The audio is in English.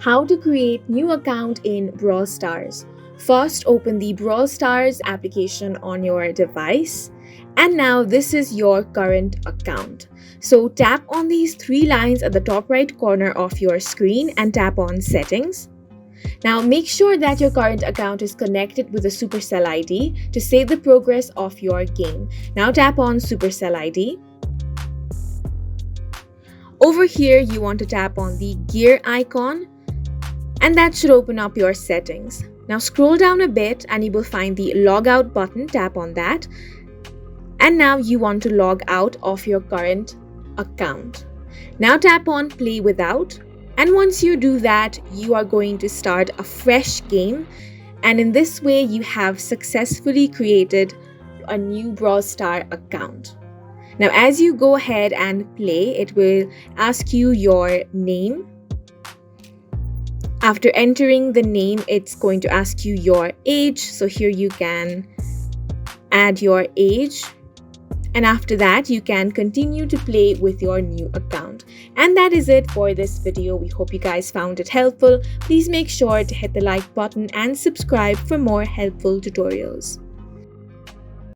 How to create new account in Brawl Stars. First, open the Brawl Stars application on your device. And now this is your current account. So tap on these three lines at the top right corner of your screen and tap on settings. Now make sure that your current account is connected with the Supercell ID to save the progress of your game. Now tap on Supercell ID. Over here, you want to tap on the gear icon, and that should open up your settings. Now scroll down a bit and you will find the logout button. Tap on that. And now you want to log out of your current account. Now tap on play without. And once you do that, you are going to start a fresh game. And in this way, you have successfully created a new Brawl Star account. Now, as you go ahead and play, it will ask you your name. After entering the name, it's going to ask you your age. So here you can add your age. And after that, you can continue to play with your new account. And that is it for this video. We hope you guys found it helpful. Please make sure to hit the like button and subscribe for more helpful tutorials.